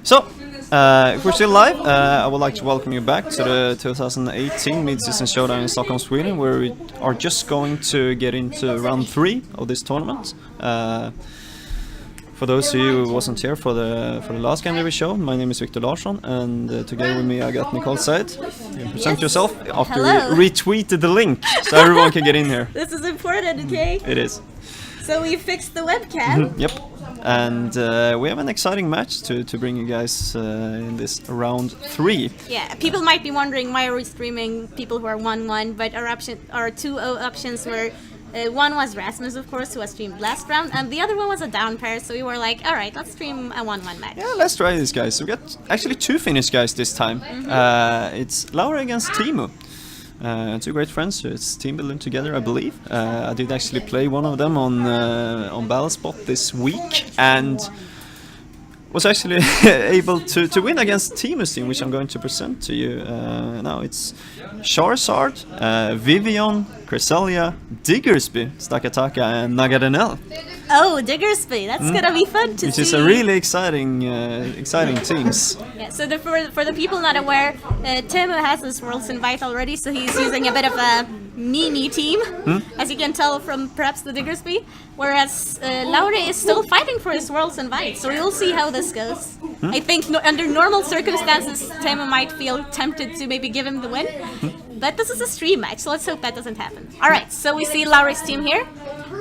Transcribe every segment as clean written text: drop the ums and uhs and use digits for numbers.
So, if we're still live, I would like to welcome you back to the 2018 mid-season showdown in Stockholm, Sweden, where we are just going to get into round 3 of this tournament. For those of you who wasn't here for the last game that we showed, my name is Victor Larsson, and together with me I got Nicole Said. You present yourself after we retweeted the link, so everyone can get in here. This is important, okay? It is. So we fixed the webcam. Yep. And we have an exciting match to bring you guys in this round 3. Yeah, people might be wondering why are we streaming people who are 1-1, but our two options were one was Rasmus, of course, who was streamed last round, and the other one was a down pair, so we were like, alright, let's stream a 1-1 match. Yeah, let's try this, guys. So we got actually 2 Finnish guys this time. It's Lauri against Teemu. 2 great friends. It's team building together, I believe. I did actually play one of them on Battle Spot this week, and was actually able to win against Teemu's team, which I'm going to present to you now. It's Charizard, Vivian, Cresselia, Diggersby, Stakataka, and Nagadanel. Oh, Diggersby! That's gonna be fun to see. Which is a really exciting teams. Yeah. So for the people not aware, Teemu has his Worlds invite already, so he's using a bit of a mini team, as you can tell from perhaps the Diggersby. Whereas Lauri is still fighting for his Worlds invite, so we'll see how this goes. I think under normal circumstances, Teemu might feel tempted to maybe give him the win. But this is a stream match, so let's hope that doesn't happen. Alright, so we see Lauri's team here.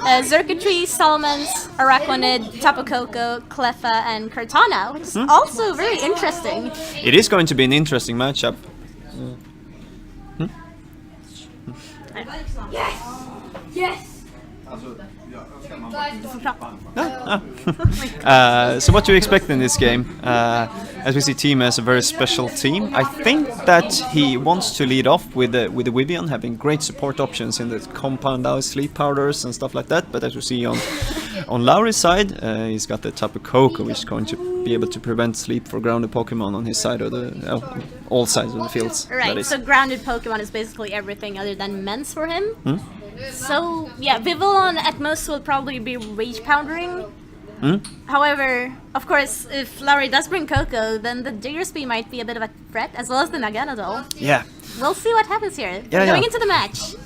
Xurkitree, Salmons, Araquanid, Tapu Koko, Cleffa, and Kartana, which is also very interesting. It is going to be an interesting matchup. Yes! Yes! So what do you expect in this game? As we see, Teemu has a very special team. I think that he wants to lead off with the Vivian, having great support options in the compound out sleep powders and stuff like that. But as we see on Lauri's side, he's got the Tapu Koko, which is going to be able to prevent sleep for grounded Pokemon on his side of the all sides of the fields. Right. So grounded Pokemon is basically everything other than Mens for him. So, yeah, Vivillon at most will probably be Rage Poundering. However, of course, if Lauri does bring Koko, then the Diggersby might be a bit of a threat, as well as the Naganadol. Yeah. We'll see what happens here. Yeah, Going into the match.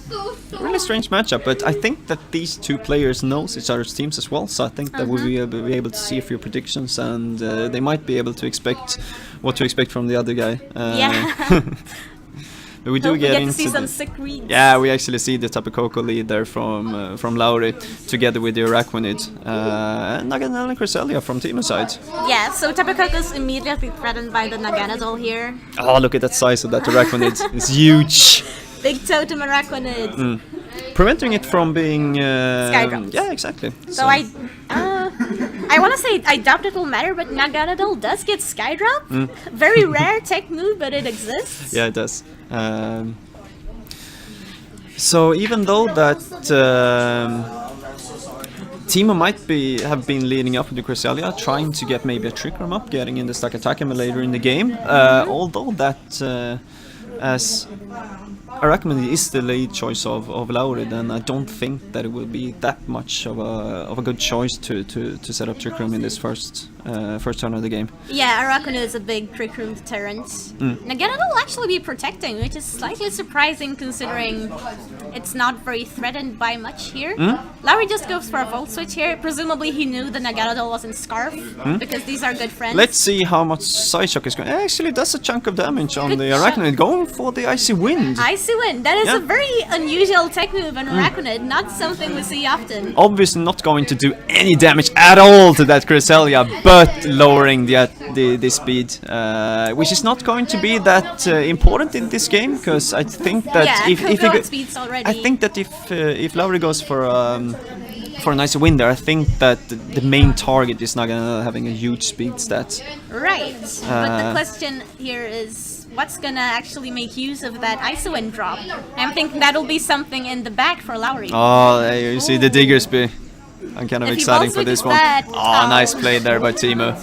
Really strange matchup, but I think that these 2 players know each other's teams as well, so I think that we'll be able to see a few predictions, and they might be able to expect what to expect from the other guy. Yeah. But we do get into to see some sick reads. Yeah, we actually see the Tapu Koko lead there from Lauri, together with the Araquanid, and Naganadol and Cresselia from Teemu's side. Yeah, so Tapu Koko's immediately threatened by the Naganadol here. Oh, look at that size of that Araquanid. It's huge. Big totem Araquanid. Preventing it from being... Skydrops. Yeah, exactly. So I want to say I doubt it will matter, but Naganadol does get Skydrop. Very rare tech move, but it exists. Yeah, it does. So even though that Teemu might have been leading up with the Cresselia, trying to get maybe a Trick Room up, getting in the Stakataka later in the game, although that as Araquanid is the late choice of Lauri, then I don't think that it will be that much of a good choice to set up Trick Room in this first turn of the game. Yeah, Araquanid is a big Trick Room deterrent. Naganadol will actually be protecting, which is slightly surprising considering it's not very threatened by much here. Lauri just goes for a Volt Switch here. Presumably he knew the Naganadol was in Scarf, because these are good friends. Let's see how much Side Shock is going. Actually, that's a chunk of damage on the Araquanid, going for the Icy Wind. Icy Wind, that is a very unusual tech move on Araquanid, not something we see often. Obviously not going to do any damage at all to that Cresselia, but lowering the speed, which is not going to be that important in this game, because I think that if Lauri goes for a nice win there, I think that the main target is not gonna having a huge speed stat. Right, but the question here is what's gonna actually make use of that Isowind drop? I'm thinking that'll be something in the back for Lauri. Oh, there you see the Diggersby. I'm kind of excited for this one. Oh, nice play there by Teemu.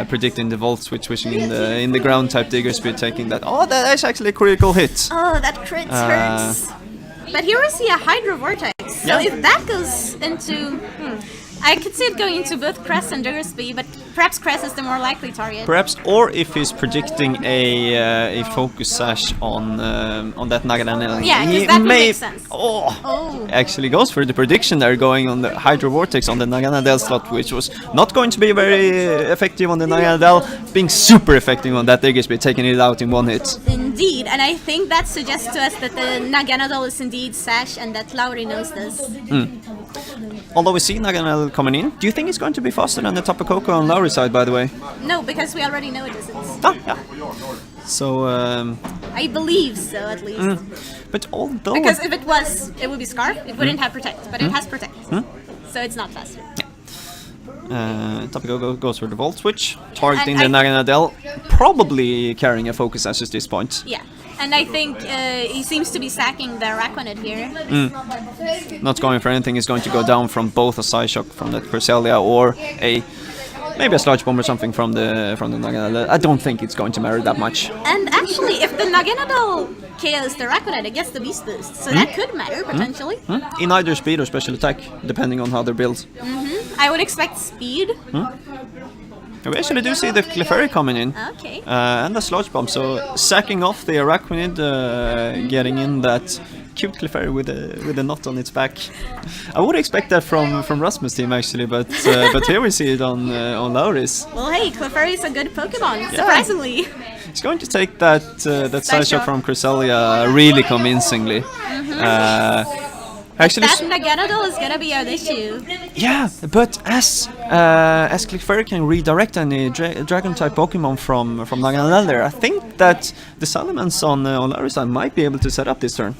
Predicting the Volt Switch, wishing in the ground type Diggersby, taking that. Oh, that is actually a critical hit. Oh, that crit hurts. But here we see a Hydro Vortex. So if that goes into... I could see it going into both Cress and Diggersby, but perhaps Cress is the more likely target. Perhaps, or if he's predicting a focus sash on that Naganadel. Yeah, because that would make sense. Oh, actually goes for the prediction there, going on the Hydro Vortex on the Naganadel slot, which was not going to be very effective on the Naganadel, being super effective on that Diggersby, taking it out in one hit. Indeed, and I think that suggests to us that the Naganadel is indeed sash and that Lauri knows this. Although we see Naganadel coming in, do you think it's going to be faster than the Tapu Koko on Lauri's side, by the way? No, because we already know it isn't. Ah, yeah. So, I believe so, at least. but although... Because if it was, it would be Scarf, it wouldn't have Protect, but it has Protect. So it's not faster. Tapu Koko goes for the Volt Switch, targeting the Naganadel, probably carrying a Focus Sash at this point. Yeah, and I think he seems to be sacking the Araquanid here. Not going for anything, is going to go down from both a Psyshock from the Cresselia or maybe a Sludge Bomb or something from the Naganadel. I don't think it's going to matter that much. And actually, if the Naganadel KOs the Araquanid, it gets the Beast Boost, so that could matter potentially. In either speed or special attack, depending on how they're built. I would expect speed. We actually do see the Clefairy coming in. Okay. And the Sludge Bomb, so sacking off the Araquanid, getting in that cute Clefairy with a knot on its back. I would expect that from Rasmus' team actually, but here we see it on Lauri's. Well, hey, Clefairy is a good Pokemon, surprisingly. It's going to take that Psyshock from Cresselia really convincingly. Actually, that Naganadel is gonna be an issue. Yeah, but as Clefairy can redirect any Dragon-type Pokemon from Naganadel there, I think that the Salamence on Lauri's side might be able to set up this turn.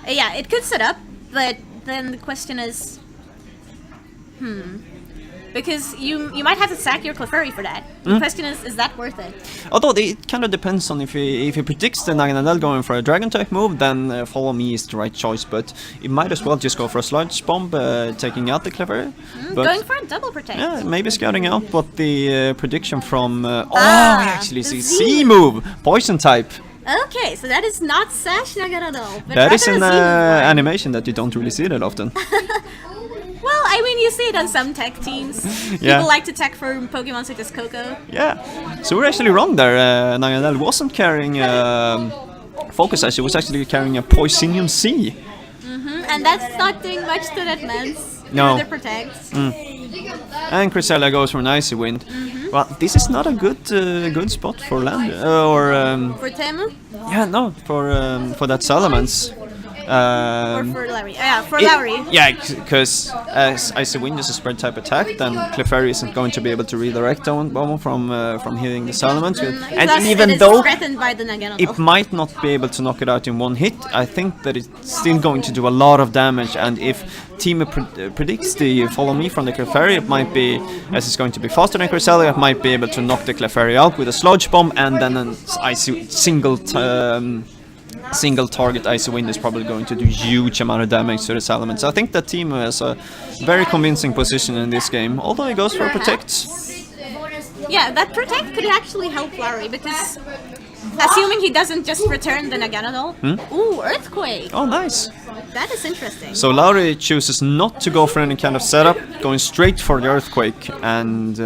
Yeah, it could set up, but then the question is, because you might have to sack your Clefairy for that. The question is that worth it? Although it kind of depends on if he predicts the Naganadel going for a Dragon-type move, then Follow Me is the right choice, but it might as well just go for a Sludge Bomb, taking out the Clefairy. Going for a double Protect. Yeah, maybe scouting out what the prediction from... we actually see C-move! Poison-type! Okay, so that is not Sash Naganadel. That is an animation that you don't really see that often. Well, I mean, you see it on some tech teams. People like to tech for Pokemon such as Coco. Yeah, so we're actually wrong there. Naganadel wasn't carrying Focus Sash, he was actually carrying a Poisonium Sea. And that's not doing much to that man's further protects. And Cresselia goes for an Icy Wind. Well, this is not a good spot for land for Teemu? Yeah, no, for that Salamence. Or for Lauri. Yeah, for Lauri. Yeah, because as Icy Wind is a spread type attack, then Clefairy isn't going to be able to redirect Bomb from hitting the Salamence. And even though threatened by the Naganadel, it might not be able to knock it out in one hit, I think that it's still going to do a lot of damage. And if Teemu predicts the Follow Me from the Clefairy, it might be, as it's going to be faster than Cresselia, it might be able to knock the Clefairy out with a Sludge Bomb, and then an single target Icy Wind is probably going to do huge amount of damage to the Salamence. I think that Teemu has a very convincing position in this game, although he goes for a Protect. Yeah, that Protect could actually help Lauri, because assuming he doesn't just return the Naganadel. Ooh, Earthquake! Oh, nice! That is interesting. So Lauri chooses not to go for any kind of setup, going straight for the Earthquake, and...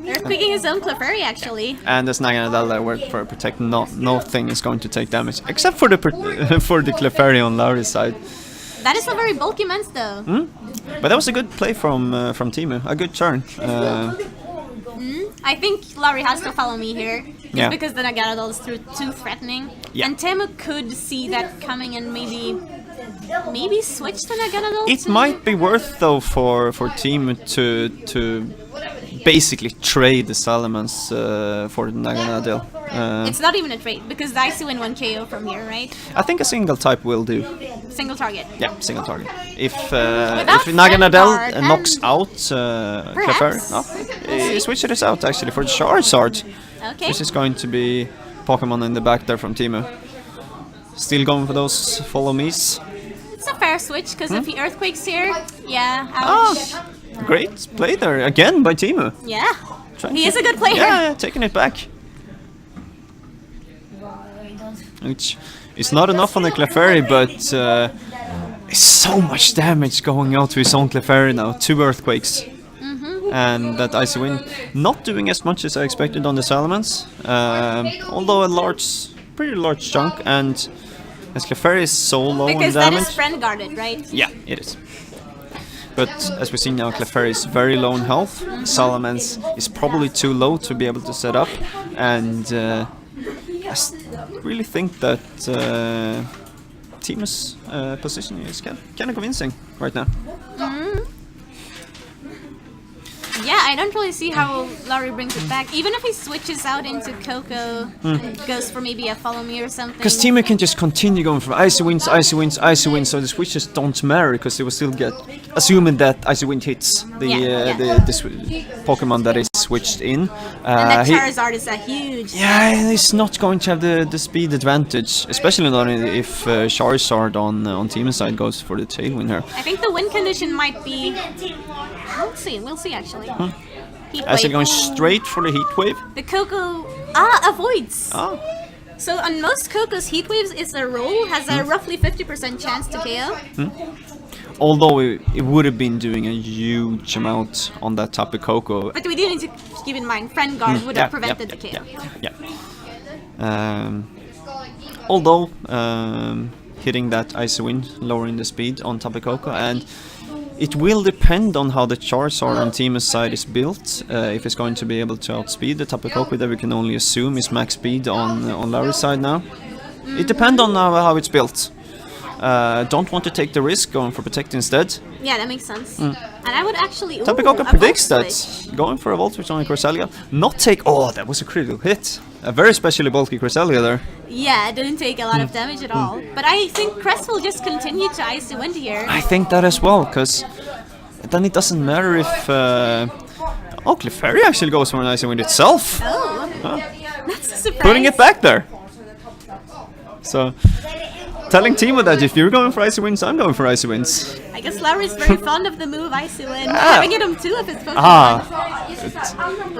Earthquaking his own Clefairy, actually. And as Naganadel there worked for a Protect, nothing is going to take damage, except for the for the Clefairy on Lauri's side. That is a very bulky mence, though. But that was a good play from Teemu, a good turn. I think Lauri has to Follow Me here, just because the Naganadel is too threatening. Yeah. And Teemu could see that coming and maybe switch to Naganadel. It might be worth though for Teemu to basically trade the Salamence for the Naganadel. It's not even a trade, because the Icy Wind 1 KO from here, right? I think a single type will do. Single target? Yeah, single target. If Naganadel knocks out Clefairy, he switches this out actually for the Charizard. Okay. This is going to be Pokemon in the back there from Teemu. Still going for those Follow Me's. It's a fair switch, because if he Earthquakes here, ouch. Great play there, again by Teemu. Yeah, he is a good player. Yeah, taking it back. Which is not enough on the Clefairy, but so much damage going out to his own Clefairy now. 2 earthquakes. And that Icy Wind not doing as much as I expected on the Salamence. Although pretty large chunk, and as Clefairy is so low on damage. Because that is friend guarded, right? Yeah, it is. But as we see now, Clefairy is very low in health. Salamence is probably too low to be able to set up, and I really think that Teemu's position is kind of convincing right now. Yeah, I don't really see how Lauri brings it back. Even if he switches out into Coco, goes for maybe a follow me or something. Because Teemu can just continue going for Icy Winds, Icy Winds, Icy Winds, so the switches don't matter, because they will still get, assuming that Icy Wind hits the Pokemon that is switched in. And that Charizard is a huge... Yeah, he's not going to have the speed advantage, especially not if Charizard on Teemu's side goes for the Tailwind here. I think the win condition might be... We'll see actually. As it going straight for the Heat Wave? The Coco avoids. So on most Coco's Heat Waves, is a roll has a roughly 50% chance to KO. Although it would have been doing a huge amount on that Tapu Koko. But we do need to keep in mind, Friend Guard would have prevented the KO. Although hitting that Icy Wind, lowering the speed on Tapu Koko, and it will depend on how the Charizard on Teemu's side is built. If it's going to be able to outspeed the Tapu Koko that we can only assume is max speed on Lauri's side now. It depends on how it's built. Don't want to take the risk, going for Protect instead. Yeah, that makes sense. And I would actually... Tapu Koko predicts that. Going for a Volt Switch on a Cresselia. Not take... Oh, that was a critical hit. A very specially bulky Cresselia there. Yeah, it didn't take a lot of damage at all. But I think Crest will just continue to Icy Wind here. I think that as well, because then it doesn't matter if... Oh, Clefairy actually goes for an Icy Wind itself. That's a surprise. Putting it back there. So, telling Teemu that if you're going for Icy Winds, I'm going for Icy Winds. I guess Lauri's very fond of the move Icy Wind. Having it on 2 of his Pokemon.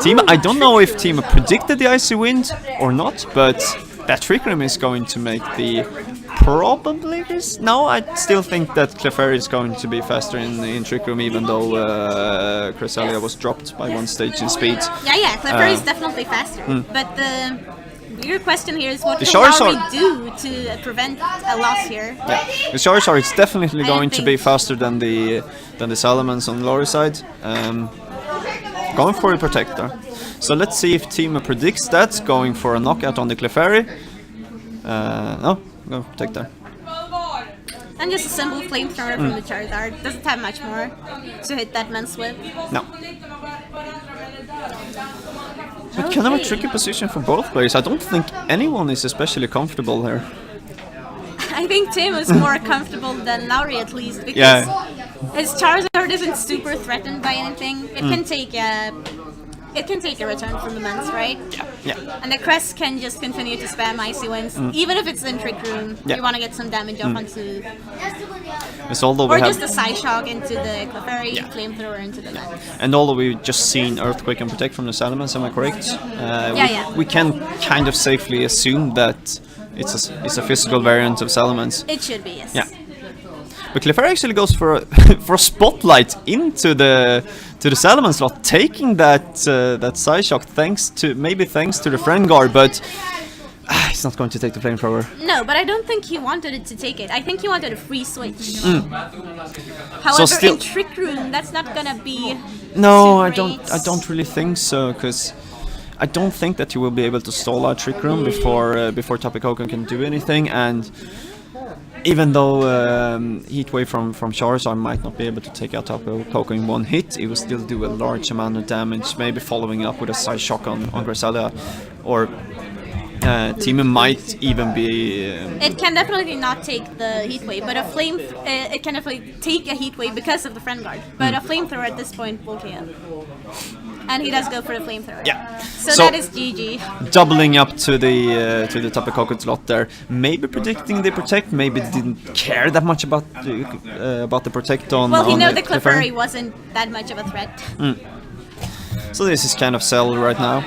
Teemu, I don't know if Teemu predicted the Icy Wind or not, but that Trick Room is going to make the probably this. No, I still think that Clefairy is going to be faster in Trick Room, even though Cresselia was dropped by 1 stage in speed. Yeah, Clefairy is definitely faster. But the bigger question here is what the can Lauri do to prevent a loss here? Yeah, the Charizard is definitely going to be faster than the Salamence on Lauri's side. Going for a Protector. So let's see if Teemu predicts that, going for a knockout on the Clefairy. No, go Protector. And just a simple Flamethrower from the Charizard. Doesn't have much more to hit that man's whip. No. But kind of a tricky position for both players. I don't think anyone is especially comfortable here. I think Teemu is more comfortable than Lauri, at least, because his Charizard isn't super threatened by anything. It can take a return from the Mance, right? Yeah. And the Crest can just continue to spam Icy Winds, even if it's in Trick Room. You want to get some damage off onto... Or just a Psyshock into the Clefairy, Flamethrower into the Mance. And although we've just seen Earthquake and Protect from the Salamence, am I correct? We can kind of safely assume that it's a physical variant of Salamence. It should be, yes. Yeah. But Clefairy actually goes for a for a Spotlight into the Salamence slot, taking that Psyshock thanks to the Friend Guard, but he's not going to take the Flamethrower. No, but I don't think he wanted it to take it. I think he wanted a free switch. However, so in Trick Room, that's not gonna be. No, I don't really think so, because I don't think that you will be able to stall out Trick Room before Tapu Koko can do anything, and even though Heatwave from Charizard might not be able to take out Tapu Koko in 1 hit, it will still do a large amount of damage, maybe following up with a Psyshock on Cresselia, or Teemu might even be... It can definitely not take the Heatwave, but it can definitely take a Heatwave because of the Friend Guard, but a Flamethrower at this point will KO. And he does go for the Flamethrower. Yeah. So that is GG. Doubling up to the Tapu Koko slot there. Maybe predicting the Protect, maybe didn't care that much about the Protect on... Well, he knew the Clefairy wasn't that much of a threat. So this is kind of settled right now,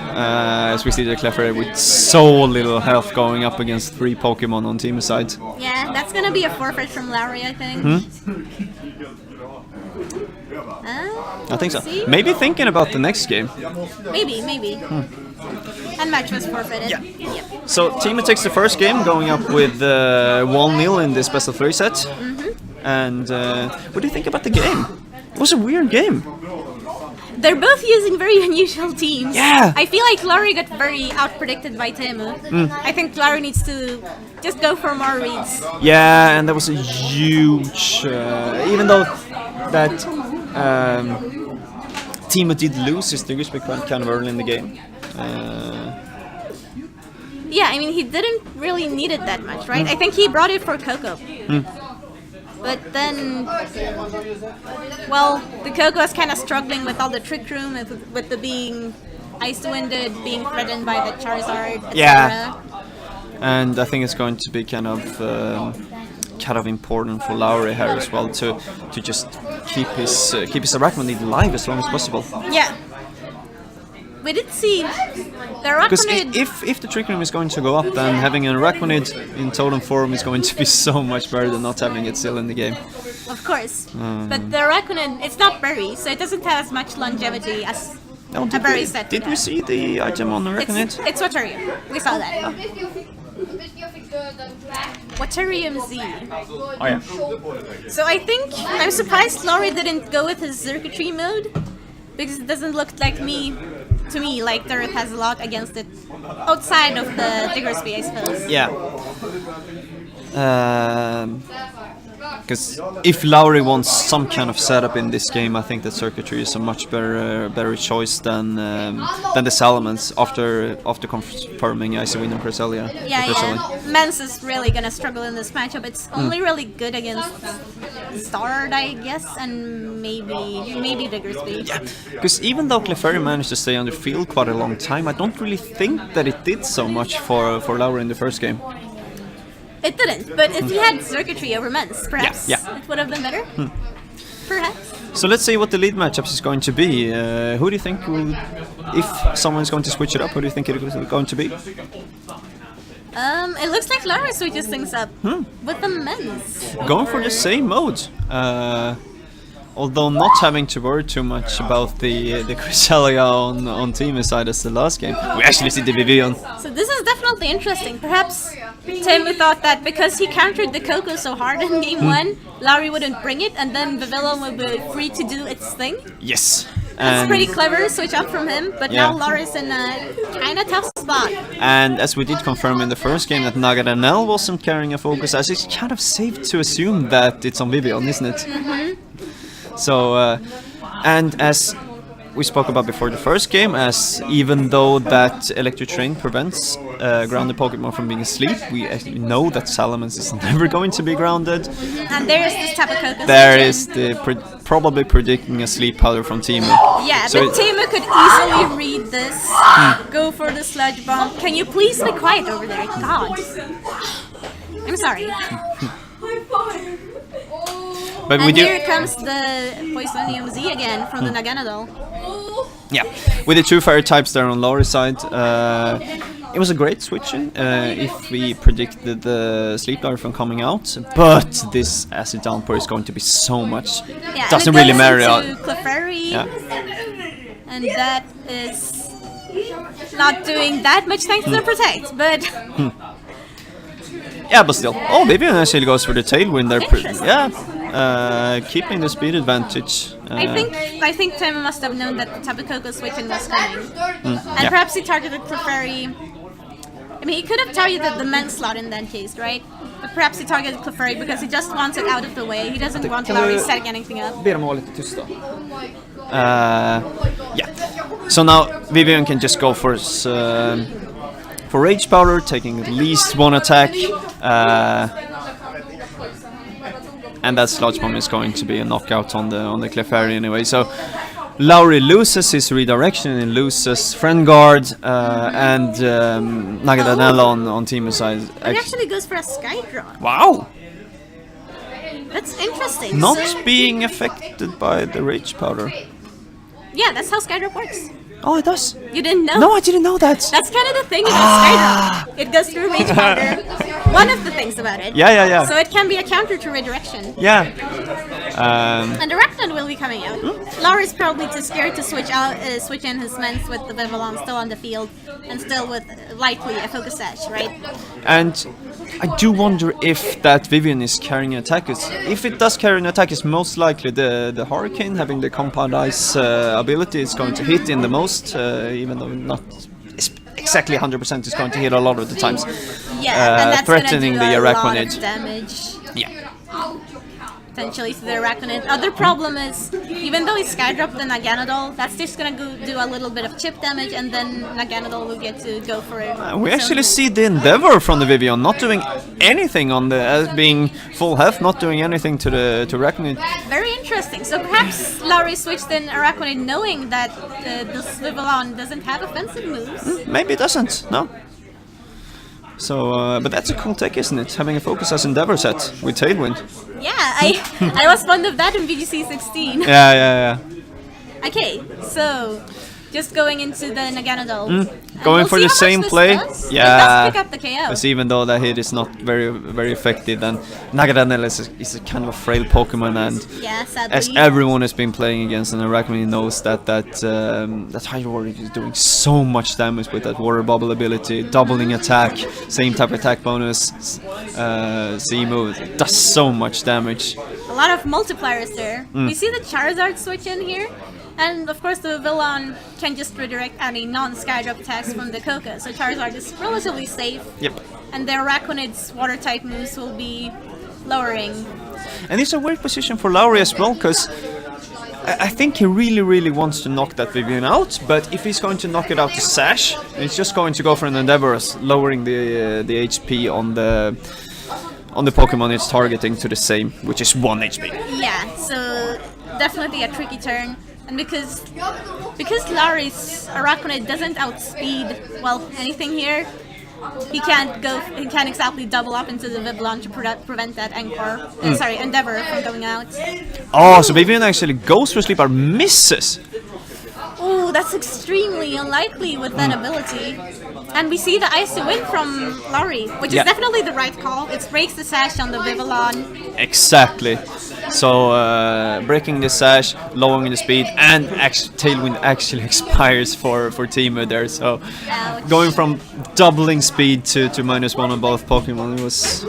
as we see the Clefairy with so little health going up against 3 Pokemon on Teemu's side. Yeah, that's gonna be a forfeit from Lauri, I think. I think so. See? Maybe thinking about the next game. Maybe. And match was forfeited. Yeah. Yep. So Teemu takes the first game, going up with 1-0 in this best of 3 set. And what do you think about the game? It was a weird game. They're both using very unusual teams. Yeah. I feel like Lauri got very out-predicted by Teemu. I think Lauri needs to just go for more reads. Yeah, and that was a huge... even though that Teemu did lose his Digger Speak kind of early in the game. Yeah, I mean, he didn't really need it that much, right? I think he brought it for Coco. But then, well, the Coco is kind of struggling with all the Trick Room, with the being Ice-Winded, being threatened by the Charizard, etc. Yeah. And I think it's going to be kind of important for Lauri here as well to just keep his Arachnid alive as long as possible. Yeah. We did see the Because Arachnid. if the Trick Room is going to go up, then having an Arachnid in totem form is going to be so much better than not having it still in the game. Of course. But the Arachnid, it's not berry, so it doesn't have as much longevity as Oh, a berry set. did we see the item on the Arachnid? It's Waterium. We saw that. Waterium Z. Oh yeah. So I think I'm surprised Lauri didn't go with his circuitry mode, because it doesn't look like to me like the Earth has a lot against it outside of the Diggersby, I suppose. Yeah. Because if Lauri wants some kind of setup in this game, I think that circuitry is a much better choice than the Salamence after confirming Icy Wind and Cresselia. Yeah. Mens is really gonna struggle in this matchup. It's only really good against Stard, I guess, and maybe Diggersby. Yeah, because even though Clefairy managed to stay on the field quite a long time, I don't really think that it did so much for Lauri in the first game. It didn't, but if he had circuitry over Mens, perhaps Yeah. it would have been better. Perhaps. So let's see what the lead matchups is going to be. Who do you think will, if someone's going to switch it up, who do you think it is going to be? It looks like Lauri switches things up with the Mens. Going for the same mode. Although not having to worry too much about the Cresselia on Teemu's side as the last game. We actually see the Vivian. So this is definitely interesting. Perhaps Teemu thought that because he countered the Coco so hard in game 1, Lauri wouldn't bring it, and then Vivillon would be free to do its thing. Yes. It's pretty clever switch up from him, but Yeah. now Lauri's in a kind of tough spot. And as we did confirm in the first game that Nagadanel wasn't carrying a focus, as it's kind of safe to assume that it's on Vivian, isn't it? So, and as we spoke about before the first game, as even though that Electric Train prevents grounded Pokemon from being asleep, we actually know that Salamence is never going to be grounded. And there's this Tapu Koko. There is the probably predicting a sleep powder from Teemu. Yeah, So but Teemu could easily read this. Go for the Sludge Bomb. Can you please be quiet over there? God. I'm sorry. But we And do. here comes the Poisonium Z again from the Naganadol. Yeah, with the two fire types there on Lauri's side, it was a great switching if we predicted the Sleep Powder from coming out, but this Acid Downpour is going to be so much. Yeah, Doesn't and it really goes matter. into Clefairy, Yeah. and that is not doing that much thanks to the Protect, but Yeah, but still. Oh, Vivian actually goes for the Tailwind there. Interesting. Yeah, keeping the speed advantage. I think Teemu must have known that the Tapu Koko switching was coming. And yeah. perhaps he targeted Clefairy. I mean, he could have targeted the Mens slot in that case, right? But perhaps he targeted Clefairy because he just wants it out of the way. He doesn't want Lauri setting anything up. Ber dem att vara lite tysta. Yeah. So now Vivian can just go for his, for Rage Powder, taking at least one attack. And that Sludge Bomb is going to be a knockout on the Clefairy anyway. So Lauri loses his redirection and loses Friend Guard and Nagadanel on Teemu's side. He actually goes for a Sky Draw. Wow! That's interesting. Not So, being affected by the Rage Powder. Yeah, that's how Skydrop works. Oh, it does? You didn't know? No, I didn't know that. That's kind of the thing about Skydrop. It goes through Rage Counter. One of the things about it. Yeah. So it can be a counter to redirection. Yeah. And the Arachnid will be coming out. Lauri's probably too scared to switch in his Mens with the Vivillon still on the field and still with likely a Focus Sash, right? And I do wonder if that Vivian is carrying an attack. If it does carry an attack, it's most likely the Hurricane having the Compound Ice ability is going to hit in the most, even though not exactly 100% is going to hit a lot of the times. Yeah, and that's threatening gonna do the a lot Arachnid. of damage. Yeah. Potentially to the Arachnid. Other problem is, even though he Skydropped the Naganadol, that's just gonna do a little bit of chip damage, and then Naganadol will get to go for it. We actually see the Endeavor from the Vivian not doing anything on the being full health, not doing anything to Arachnid. Very interesting. So perhaps Lauri switched in Arachnid knowing that this Vivillon doesn't have offensive moves. Maybe it doesn't. No. So, but that's a cool tech, isn't it? Having a Focus as Endeavor set with Tailwind. Yeah, I was fond of that in VGC 16. Yeah. Okay, so just going into the Naganadol. Going for the same play. Does. Yeah. It does pick up the KO. Because even though that hit is not very effective, then Naganadol is a kind of a frail Pokemon, and Yeah, sadly. as everyone has been playing against an Arachnid knows that Hydro Warrior is doing so much damage with that Water Bubble ability, doubling attack, same type attack bonus, Z-move, does so much damage. A lot of multipliers there. We see the Charizard switch in here. And of course the Vivillon can just redirect any non-Skydrop attacks from the Coca, so Charizard is relatively safe. Yep. And the Arachnid's water type moves will be lowering. And it's a weird position for Lauri as well, because I think he really wants to knock that Vivian out, but if he's going to knock it out to Sash, it's just going to go for an Endeavor, lowering the HP on the Pokemon it's targeting to the same, which is 1 HP. Yeah, so definitely a tricky turn. And because Lauri's Arachnid doesn't outspeed, well, anything here, he can't exactly double up into the Vivillon to prevent that Endeavor from going out. Oh, so Vivian actually goes for Sleep Art, misses! Oh, that's extremely unlikely with that ability. And we see the Icy Wind from Lauri, which is definitely the right call. It breaks the sash on the Vivillon. Exactly. So breaking the sash, lowering the speed, and Tailwind actually expires for Teemu there. So going from doubling speed to -1 on both Pokemon, it was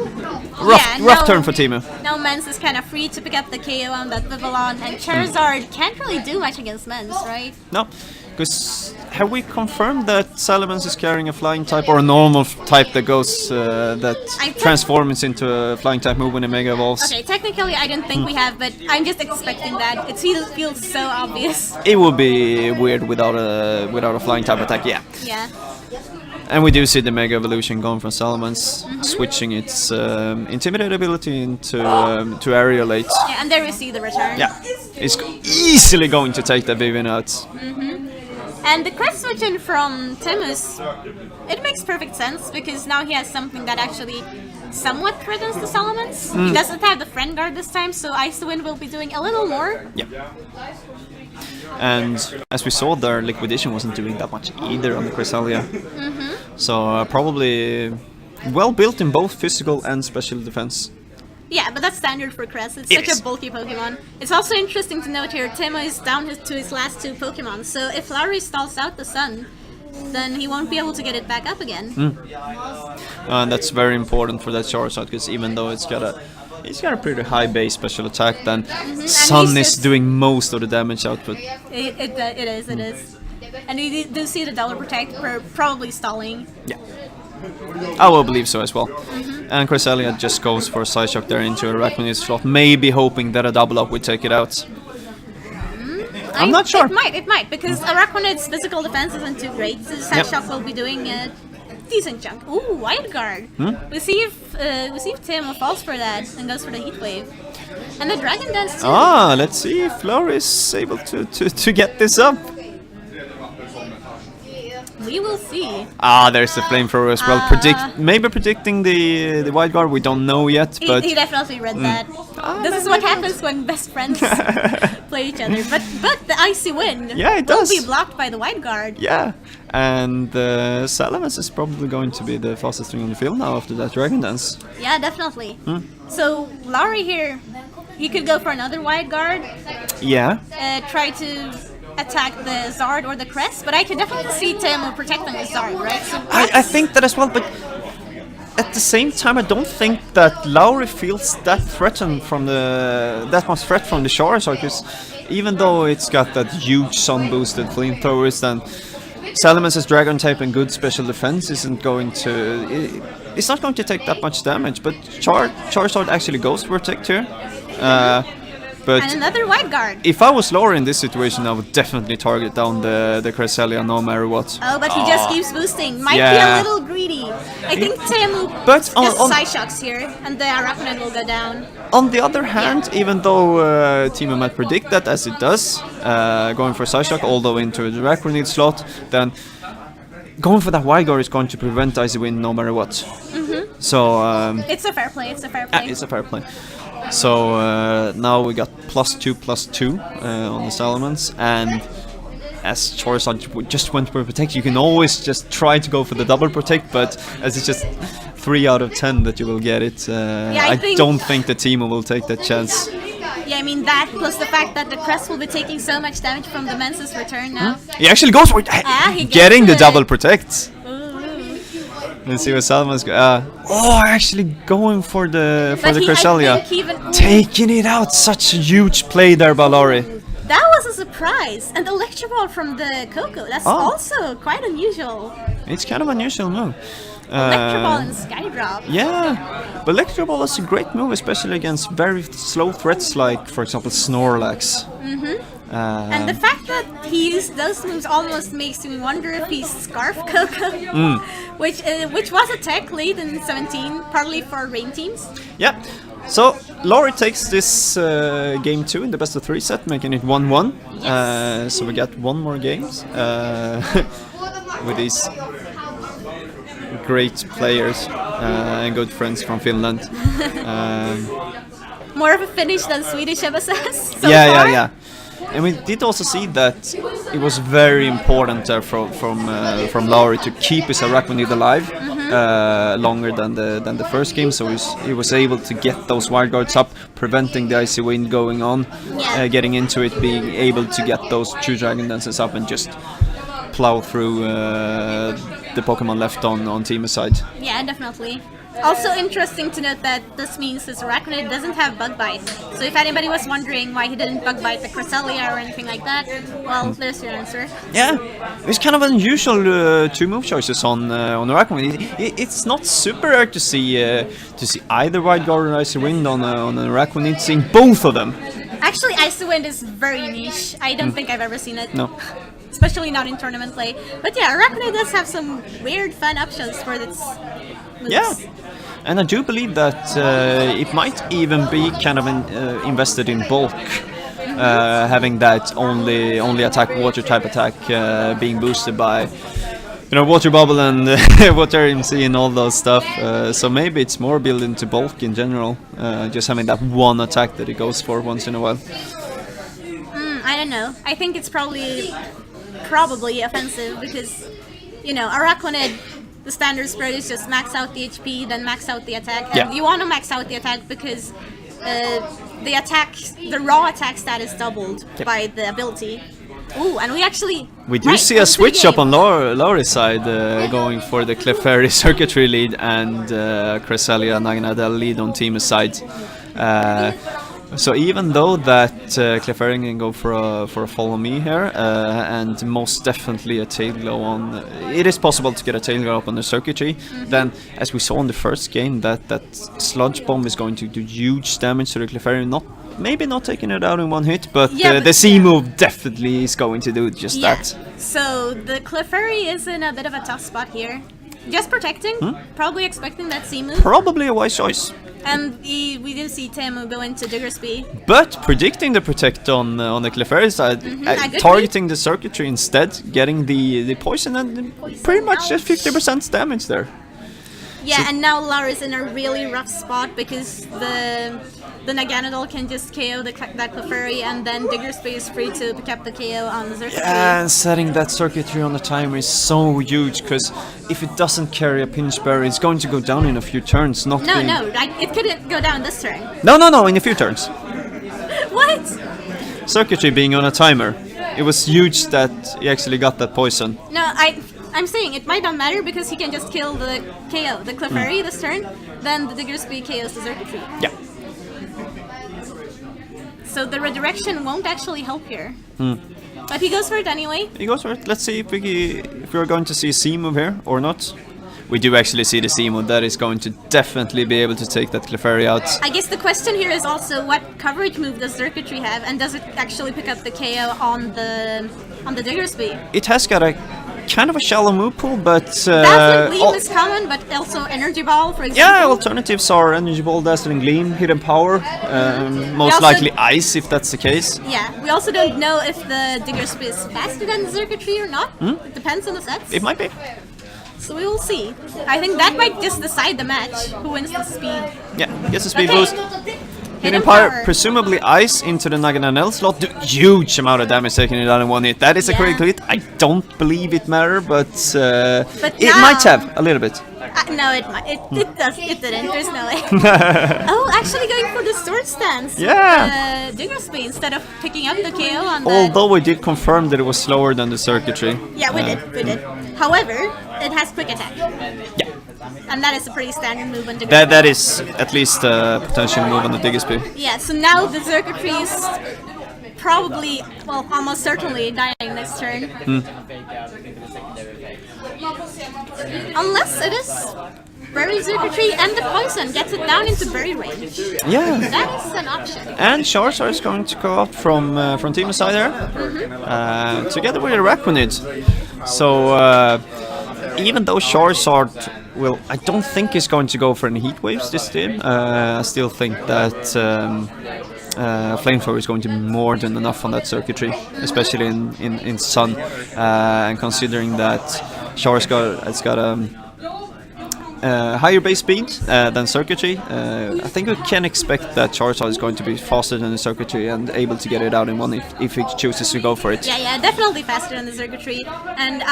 rough turn for Teemu. Now Mens is kind of free to pick up the KO on that Vivillon, and Charizard can't really do much against Mens, right? No, because have we confirmed that Salamence is carrying a flying type or a normal type that goes transforms into a flying type move when it Mega Evolves? Okay, technically I don't think we have, but I'm just expecting that. It feels so obvious. It would be weird without a flying type attack. Yeah. And we do see the Mega Evolution going from Salamence, switching its Intimidate ability into Aerialate. Yeah, and there we see the return. Yeah, it's easily going to take the Vivian out. And the crest switch in from Teemu's, it makes perfect sense because now he has something that actually somewhat threatens the Salamence. He doesn't have the Friend Guard this time, so Icy Wind will be doing a little more. Yeah. And as we saw there, Liquidation wasn't doing that much either on the Cresselia. So probably well built in both physical and special defense. Yeah, but that's standard for Crest. It's such a bulky Pokemon. It's also interesting to note here, Teemu is down to his last 2 Pokemon, so if Lauri stalls out the Sun, then he won't be able to get it back up again. And that's very important for that Charizard, because even though it's got a pretty high base special attack, then Sun is doing most of the damage output. It is. And you do see the Dollar Protect probably stalling. Yeah. I will believe so as well. And Cresselia just goes for a Side Shock there into Arachnid's slot, maybe hoping that a double up would take it out. I'm not sure. It might, because Arachnid's physical defense isn't too great, so Side Shock will be doing a decent chunk. Ooh, Wild Guard. We see if Teemu falls for that and goes for the Heat Wave. And the Dragon Dance too. Let's see if Lauri is able to get this up. We will see. Ah, there's the flamethrower as well. Maybe predicting the Wild Guard. We don't know yet, but He definitely read that. This is what happens when best friends play each other. But the icy wind will be blocked by the Wild Guard. Yeah, and Salamence is probably going to be the fastest thing on the field now after that Dragon Dance. Yeah, definitely. So Lauri here, he could go for another Wild Guard. Yeah. Try to attack the Zard or the Crest, but I can definitely see Teemu protecting the Zard, right? So I think that as well, but at the same time, I don't think that Lauri feels that threatened from that much threat from the Charizard, because even though it's got that huge sun boosted flamethrowers, then Salamence's Dragon type and good special defense isn't going to. It's not going to take that much damage, but Charizard actually goes to protect here. But and another Wild Guard. If I was Lauri in this situation, I would definitely target down the Cresselia no matter what. Oh, but he just keeps boosting. Might be a little greedy. I think Teemu just Side Shocks here, and the Arachnid will go down. On the other hand, even though Teemu might predict that as it does, going for Side Shock, although into the Arachnid slot, then going for that Wild Guard is going to prevent Icy Wind no matter what. So it's a fair play. It's a fair play. It's a fair play. So now we got +2/+2 on the Salamence, and as Charizard just went for protect, you can always just try to go for the double protect, but as it's just 3 out of 10 that you will get it, I don't think the Teemu will take that chance. Yeah, I mean that plus the fact that the Crest will be taking so much damage from the Mensa's return now. He actually goes for it, getting the double protect. Let's see what Salman's actually going for the Cresselia. Taking it out, such a huge play there by Lauri. That was a surprise. And Electro Ball from the Coco, that's also quite unusual. It's kind of an unusual move. Electro Ball and Skydrop. Yeah, but Electro Ball is a great move, especially against very slow threats like, for example, Snorlax. And the fact that he used those moves almost makes me wonder if he's Scarf Coco, which was a tech late in 17, partly for rain teams. Yeah, so Lauri takes this game 2 in the best of 3 set, making it 1-1. Yes. So we got one more games with these great players and good friends from Finland. More of a Finnish than Swedish MSS so far. Yeah. And we did also see that it was very important from Lauri to keep his Arachnid alive longer than the first game, so he was able to get those Wild Guards up, preventing the Icy Wind going on, getting into it, being able to get those 2 Dragon Dances up and just plow through the Pokemon left on Teemu's side. Yeah, definitely. Also interesting to note that this means this Arachnid doesn't have Bug Bite. So if anybody was wondering why he didn't Bug Bite the Cresselia or anything like that, well, there's your answer. Yeah, it's kind of unusual 2 move choices on Arachnid. It's not super rare to see either Wild Guard or Icy Wind on an Arachnid, seeing both of them. Actually, Icy Wind is very niche. I don't think I've ever seen it. No. Especially not in tournament play. But yeah, Arachnid does have some weird fun options for its moves. Yeah, and I do believe that it might even be kind of invested in bulk, having that only attack water type attack being boosted by Water Bubble and Water MC and all those stuff. So maybe it's more built into bulk in general, just having that one attack that it goes for once in a while. I don't know. I think it's probably offensive because, Arachnid, the standard spread is just max out the HP, then max out the attack. And you want to max out the attack because the raw attack stat is doubled by the ability. Ooh, and we do see a switch up on Lauri's side, going for the Clefairy circuitry lead and Cresselia Naganadel lead on Teemu's side. So even though that Clefairy can go for a follow me here, and most definitely a tail glow on, it is possible to get a tail glow up on the circuitry. Then, as we saw in the first game, that sludge bomb is going to do huge damage to the Clefairy. Maybe not taking it out in one hit, but the C move definitely is going to do just that. So the Clefairy is in a bit of a tough spot here. Just protecting, probably expecting that C move. Probably a wise choice. And we do see Teemu go into Diggersby. But predicting the protect on the Clefairy side, targeting the circuitry instead, getting the poison, and pretty much just 50% damage there. Yeah, and now Lauri's in a really rough spot because the Naganadel can just KO that Clefairy, and then Diggersby is free to pick up the KO on the circuitry. Yeah, and setting that circuitry on the timer is so huge, because if it doesn't carry a pinch berry, it's going to go down in a few turns. No, it couldn't go down this turn. No, in a few turns. What? Circuitry being on a timer, it was huge that he actually got that poison. No, I'm saying it might not matter because he can just kill the KO, the Clefairy this turn, then the Diggersby KOs the circuitry. Yeah. So the redirection won't actually help here. But he goes for it anyway. He goes for it. Let's see if we're going to see a C move here or not. We do actually see the C move. That is going to definitely be able to take that Clefairy out. I guess the question here is also what coverage move does Circuitry have, and does it actually pick up the KO on the Diggersby? It has got a kind of a shallow move pool, but Dazzling Gleam is common, but also Energy Ball, for example. Yeah, alternatives are Energy Ball, Dazzling Gleam, Hidden Power, most likely Ice if that's the case. Yeah, we also don't know if the Diggersby is faster than the Circuitry or not. It depends on the sets. It might be. So we will see. I think that might just decide the match, who wins the speed. Yeah, gets a speed boost. Hidden Power, presumably Ice into the Naganadel slot. Huge amount of damage taking it out in one hit. That is a critical hit. I don't believe it mattered, but it might have a little bit. No, it might. It didn't. There's no way. Oh, actually going for the sword stance. Yeah. Diggersby instead of picking up the KO on the... Although we did confirm that it was slower than the circuitry. Yeah, we did. However, it has quick attack. Yeah. And that is a pretty standard move on Diggersby. That is at least a potential move on the Diggersby. Yeah, so now the circuitry is probably, well, almost certainly dying next turn. Unless it is Berry Circuitry and the poison gets it down into berry range. Yeah. That is an option. And Charizard is going to go out from Teemu's side there, together with Araquanid. So even though Charizard will, I don't think he's going to go for any heat waves this team. I still think that Flamethrower is going to be more than enough on that circuitry, especially in Sun, and considering that Charizard has got higher base speed than circuitry, I think we can expect that Charizard is going to be faster than the circuitry and able to get it out in one if he chooses to go for it. Yeah, definitely faster than the circuitry, and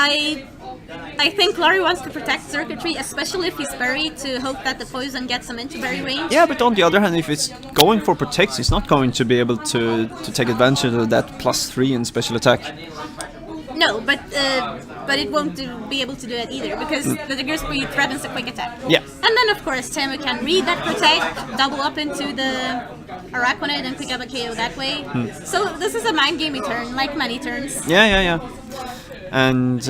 I think Lauri wants to protect circuitry, especially if he's buried, to hope that the poison gets him into berry range. Yeah, but on the other hand, if it's going for protect, he's not going to be able to take advantage of that +3 in special attack. No, but it won't be able to do it either, because the Diggersby threatens a quick attack. Yeah. And then of course Teemu can read that protect, double up into the Araquanid and pick up a KO that way. So this is a mind gamey turn, like many turns. Yeah. And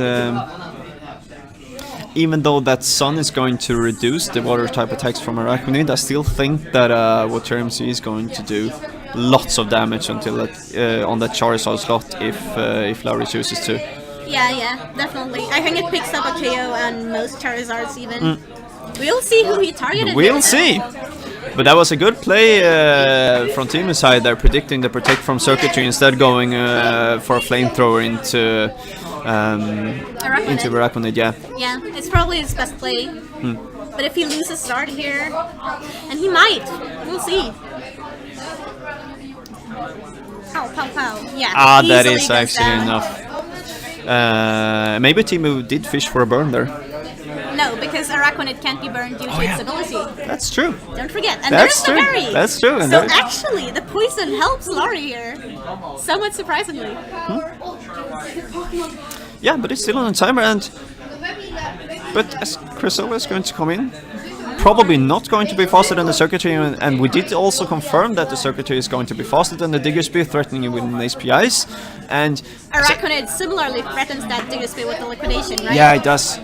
even though that Sun is going to reduce the water type attacks from Araquanid, I still think that Water MC is going to do lots of damage until that, on that Charizard slot if Lauri chooses to. Yeah, definitely. I think it picks up a KO on most Charizards even. We'll see who he targeted. We'll see. But that was a good play from Teemu's side there, predicting the protect from circuitry instead going for a flamethrower into Araquanid. Yeah, it's probably his best play. But if he loses start here, and he might, we'll see. Pow. Yeah. That is actually enough. Maybe Teemu did fish for a burn there. No, because Araquanid can't be burned due to its ability. That's true. Don't forget. And there's the berry. That's true. So actually, the poison helps Lauri here. Somewhat surprisingly. Yeah, but it's still on the timer, but as Crisella is going to come in, probably not going to be faster than the circuitry, and we did also confirm that the circuitry is going to be faster than the Diggersby, threatening it with an HPIs. And Araquanid similarly threatens that Diggersby with the liquidation, right? Yeah, it does.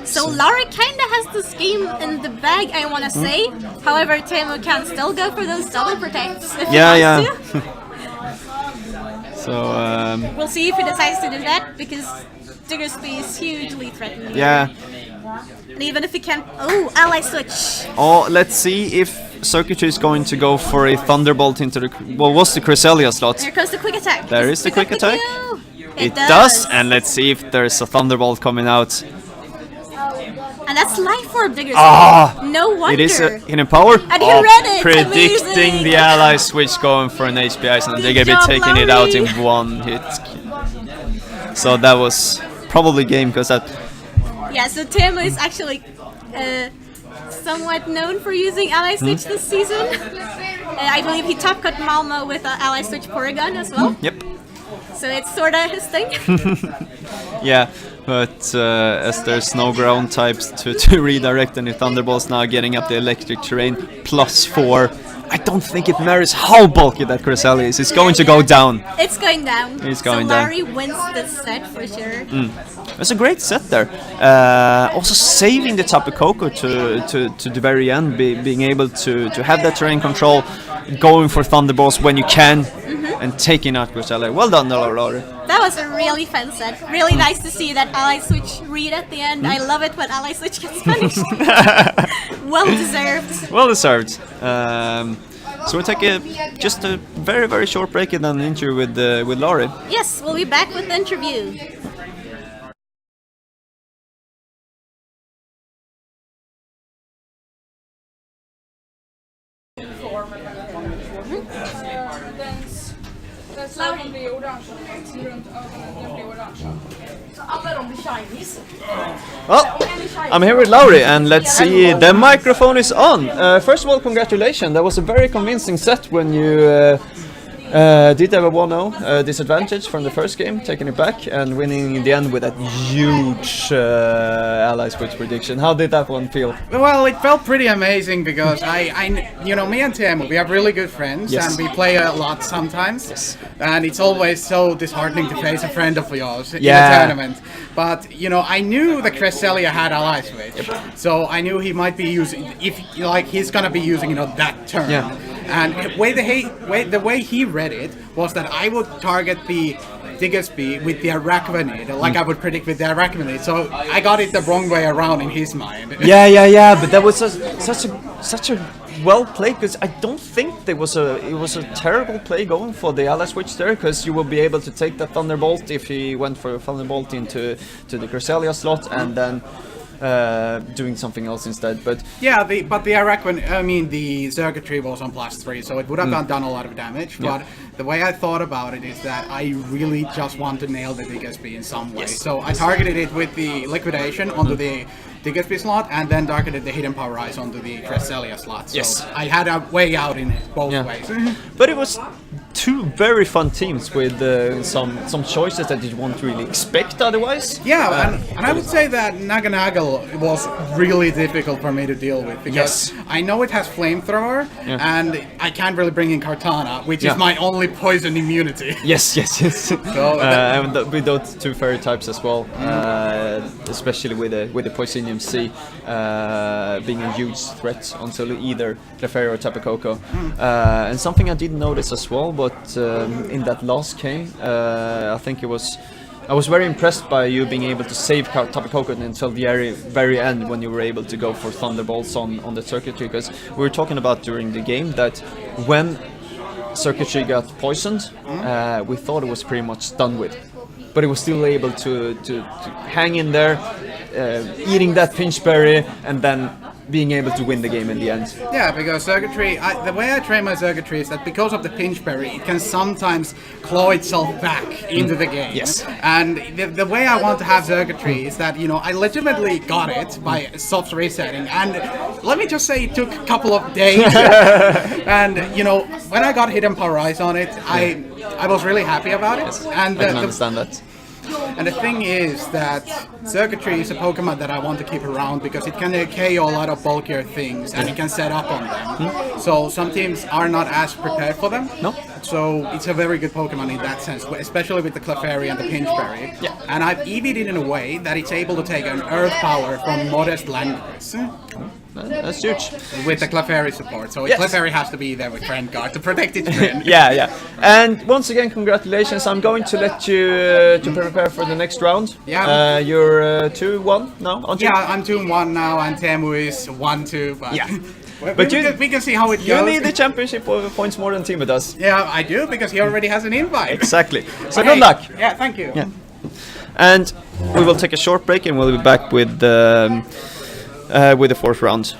So Lauri kinda has this game in the bag, I wanna say. However, Teemu can still go for those double protects if he wants to. So we'll see if he decides to do that, because Diggersby is hugely threatening. Yeah, And even if he can't... Oh, ally switch. Oh, let's see if Circuitry is going to go for a Thunderbolt into the... What was the Cresselia slot? Here comes the quick attack. There is the quick attack. It does, and let's see if there's a Thunderbolt coming out. And that's Life Orb Digger's. Ah! No wonder. It is a hidden power. And he read it! Predicting Amazing. the ally switch going for an HP Ice, and they're gonna be taking it out in one hit. So that was probably game because that. Yeah, so Teemu is actually somewhat known for using ally switch this season. I believe he top cut Malmo with ally switch Porygon as well. Yep. So it's sorta his thing. Yeah, but as there's no ground types to redirect any Thunderbolts now, getting up the electric terrain +4. I don't think it matters how bulky that Cresselia is. It's going to go down. It's going down. It's going so down. Lauri wins this set for sure. It's a great set there. Also saving the Tapu Koko to the very end, being able to have that terrain control, going for Thunderbolts when you can, and taking out Cresselia. Well done, Lauri. That was a really fun set. Really nice to see that ally switch read at the end. I love it when ally switch gets punished. Well deserved. Well deserved. So we'll take just a very, very short break and then an interview with Lauri. Yes, we'll be back with the interview. Den blir orange runt ögonen, den blir orange. Så alla de blir shinies. Well, I'm here with Lauri, and let's see, the microphone is on. First of all, congratulations. That was a very convincing set when you did have a 1-0 disadvantage from the first game, taking it back and winning in the end with that huge ally switch prediction. How did that one feel? Well, it felt pretty amazing because you know, me and Teemu, we have really good friends, Yes. and we play a lot sometimes. Yes. And it's always so disheartening to face a friend of yours in Yeah. a tournament. But you know, I knew the Cresselia had ally switch, so I knew he might be using, if like he's gonna be using, you know, that turn. Yeah. And the way he read it was that I would target the Diggersby with the Arachnoid, like I would predict with the Arachnoid. So I got it the wrong way around in his mind. Yeah, but that was such a well played, because I don't think it was a terrible play going for the ally switch there, because you will be able to take that Thunderbolt if he went for a Thunderbolt into the Cresselia slot and then doing something else instead. But yeah, but the Arachnoid, I mean, the circuitry was on +3, so it would have done a lot of damage. But the way I thought about it is that I really just want to nail the Diggersby in some way. Yes. So I targeted it with the liquidation onto the Diggersby slot, and then targeted the hidden power rise onto the Cresselia slot. So Yes. I had a way out in both ways. But it was two very fun teams with some choices that you won't really expect otherwise. Yeah, and I would say that Naganagel was really difficult for me to deal with, because Yes. I know it has flamethrower, and I can't really bring in Kartana, which is my only poison immunity. Yes. So And with those two fairy types as well, especially with the Poisonium C being a huge threat onto either Clefairy or Tapu Koko. And something I didn't notice as well, but in that last game, I think I was very impressed by you being able to save Tapu Koko until the very end, when you were able to go for Thunderbolts on the circuitry, because we were talking about during the game that when circuitry got poisoned, we thought it was pretty much done with, but it was still able to hang in there, eating that Pinchberry and then being able to win the game in the end. yeah, because circuitry, the way I train my circuitry is that because of the Pinchberry, it can sometimes claw itself back into the game. Yes. And the way I want to have circuitry is that, you know, I legitimately got it by soft resetting, and let me just say it took a couple of days. And you know, when I got Hidden Power Rise on it, I was really happy about it. And I can understand that. And the thing is that Circuitry is a Pokemon that I want to keep around because it can KO a lot of bulkier things and it can set up on them. So some teams are not as prepared for them. No. So it's a very good Pokemon in that sense, especially with the Clefairy and the Pinchberry. Yeah. And I've EV'd it in a way that it's able to take an Earth Power from modest landers. That's huge. With the Clefairy support, so Yes. Clefairy has to be there with Friend Guard to protect its friend. Yeah. And once again, congratulations. I'm going to let you to prepare for the next round. Yeah. You're 2-1 now, aren't you? Yeah, I'm 2-1 now, and Teemu is 1-2, but Yeah. we can see how it You goes. need the championship points more than Teemu does. Yeah, I do, because he already has an invite. Exactly. So Okay. good luck. Yeah, thank you. Yeah. And we will take a short break, and we'll be back with the fourth round.